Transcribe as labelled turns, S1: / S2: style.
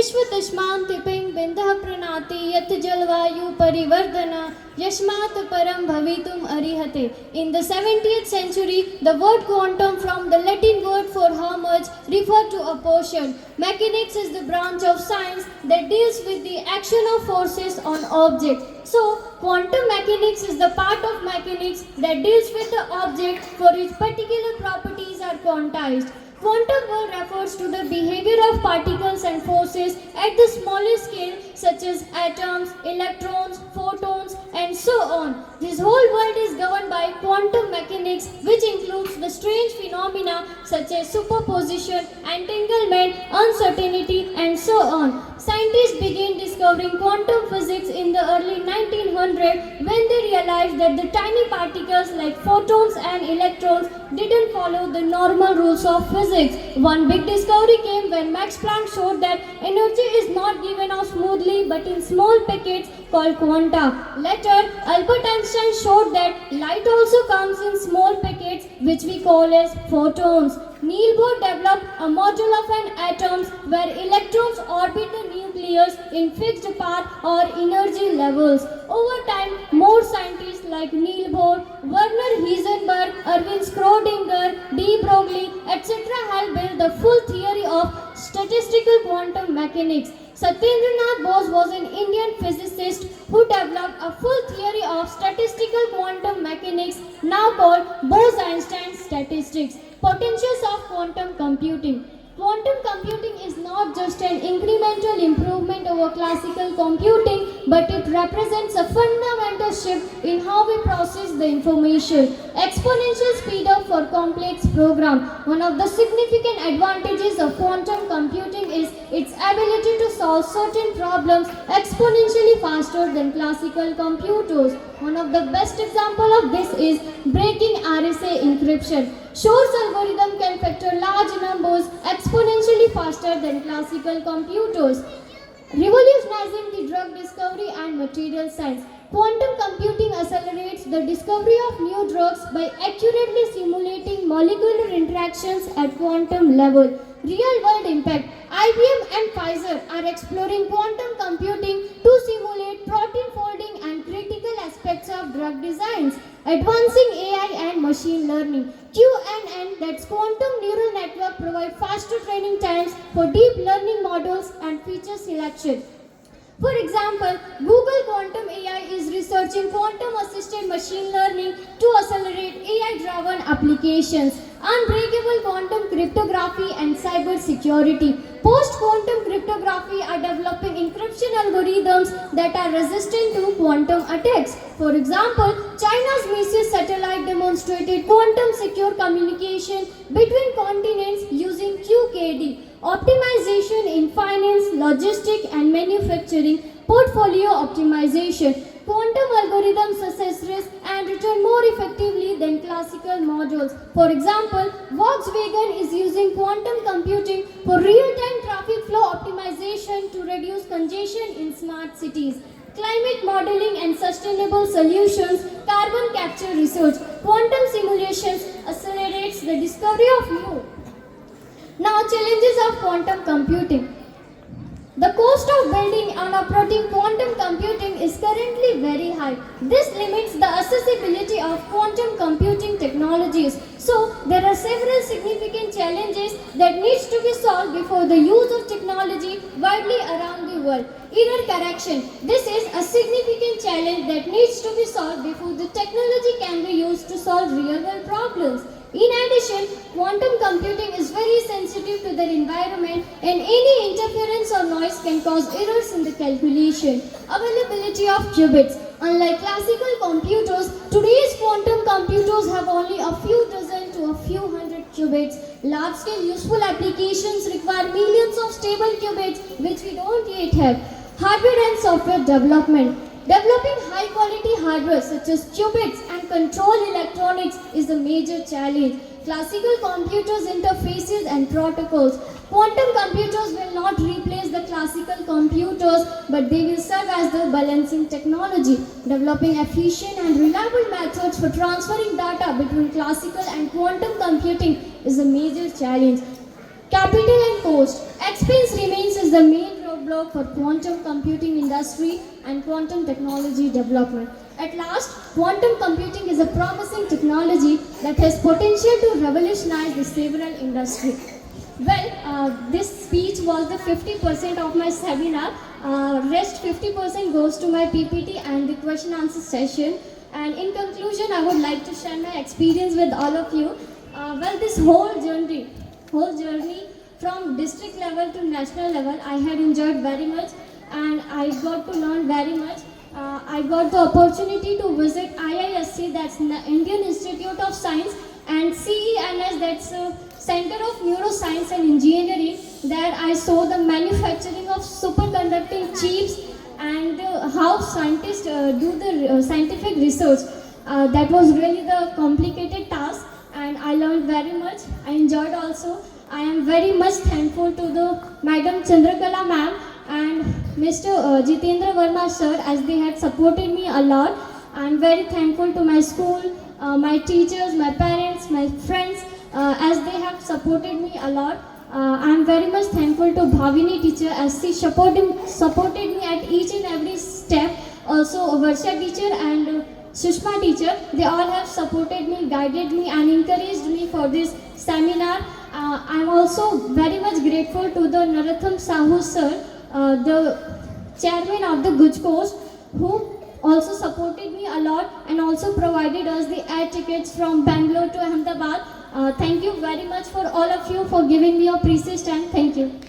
S1: विश्वतस्मान्तिपिं बिन्दः प्रणाति यत् जलवायु परिवर्तन यस्मात् परं भवितुम् अर्हति. In the 70th century, the word quantum from the Latin word for how much referred to a portion. Mechanics is the branch of science that deals with the action of forces on objects. So, quantum mechanics is the part of mechanics that deals with the object for which particular properties are quantized. Quantum world refers to the behavior of particles and forces at the smallest scale such as atoms, electrons, photons and so on. This whole world is governed by quantum mechanics, which includes the strange phenomena such as superposition, entanglement, uncertainty and so on. Scientists began discovering quantum physics in the early 1900s when they realized that the tiny particles like photons and electrons didn't follow the normal rules of physics. One big discovery came when Max Planck showed that energy is not given out smoothly but in small packets called quanta. Later, Albert Einstein showed that light also comes in small packets which we call as photons. Niels Bohr developed a model of an atom where electrons orbit the nucleus in fixed path or energy levels. Over time, more scientists like Niels Bohr, Werner Heisenberg, Erwin Schrödinger, de Broglie, etc. helped build the full theory of statistical quantum mechanics. Satyendranath Bose was an Indian physicist who developed a full theory of statistical quantum mechanics, now called Bose-Einstein statistics. Potentials of quantum computing. Quantum computing is not just an incremental improvement over classical computing, but it represents a fundamental shift in how we process the information. Exponential speed up for complex programs. One of the significant advantages of quantum computing is its ability to solve certain problems exponentially faster than classical computers. One of the best examples of this is breaking RSA encryption. Shor's algorithm can factor large numbers exponentially faster than classical computers, revolutionizing the drug discovery and material science. Quantum computing accelerates the discovery of new drugs by accurately simulating molecular interactions at quantum level. Real-world impact. IBM and Pfizer are exploring quantum computing to simulate protein folding and critical aspects of drug designs. Advancing AI and machine learning. QNN, that's quantum neural network, provide faster training times for deep learning models and feature selection. For example, Google Quantum AI is researching quantum-assisted machine learning to accelerate AI-driven applications. Unbreakable quantum cryptography and cyber security. Post-quantum cryptography are developing encryption algorithms that are resistant to quantum attacks. For example, China's Messier satellite demonstrated quantum secure communication between continents using QKD. Optimization in finance, logistics and manufacturing. Portfolio optimization. Quantum algorithms assess risk and return more effectively than classical models. For example, Volkswagen is using quantum computing for real-time traffic flow optimization to reduce congestion in smart cities. Climate modeling and sustainable solutions. Carbon capture research. Quantum simulations accelerates the discovery of new. Now, challenges of quantum computing. The cost of building and operating quantum computing is currently very high. This limits the accessibility of quantum computing technologies. So, there are several significant challenges that needs to be solved before the use of technology widely around the world. Error correction. This is a significant challenge that needs to be solved before the technology can be used to solve real-world problems. In addition, quantum computing is very sensitive to the environment and any interference or noise can cause errors in the calculation. Availability of qubits. Unlike classical computers, today's quantum computers have only a few dozen to a few hundred qubits. Large-scale useful applications require millions of stable qubits, which we don't yet have. Hardware and software development. Developing high-quality hardware such as qubits and control electronics is a major challenge. Classical computers, interfaces and protocols. Quantum computers will not replace the classical computers, but they will serve as the balancing technology. Developing efficient and reliable methods for transferring data between classical and quantum computing is a major challenge. Capital and cost. Expense remains as the main block for quantum computing industry and quantum technology development. At last, quantum computing is a promising technology that has potential to revolutionize the several industry. Well, this speech was the 50% of my seminar. Rest 50% goes to my PPT and the question answer session. And in conclusion, I would like to share my experience with all of you. Well, this whole journey from district level to national level, I had enjoyed very much, and I got to learn very much. I got the opportunity to visit IISC, that's Indian Institute of Science, and CENS, that's Center of Neuroscience and Engineering. There I saw the manufacturing of superconducting chips and how scientists do the scientific research. That was really the complicated task, and I learned very much. I enjoyed also. I am very much thankful to the Madam Chandrakala ma'am and Mr. Jitendra Verma sir, as they had supported me a lot. I am very thankful to my school, my teachers, my parents, my friends, as they have supported me a lot. I am very much thankful to Bhavini teacher, as she supported me at each and every step. Also Varsha teacher and Sushma teacher, they all have supported me, guided me and encouraged me for this seminar. I am also very much grateful to the Naratham Sahu sir, the chairman of the Guj course, who also supported me a lot and also provided us the air tickets from Bangalore to Ahmedabad. Thank you very much for all of you for giving me your precious time. Thank you.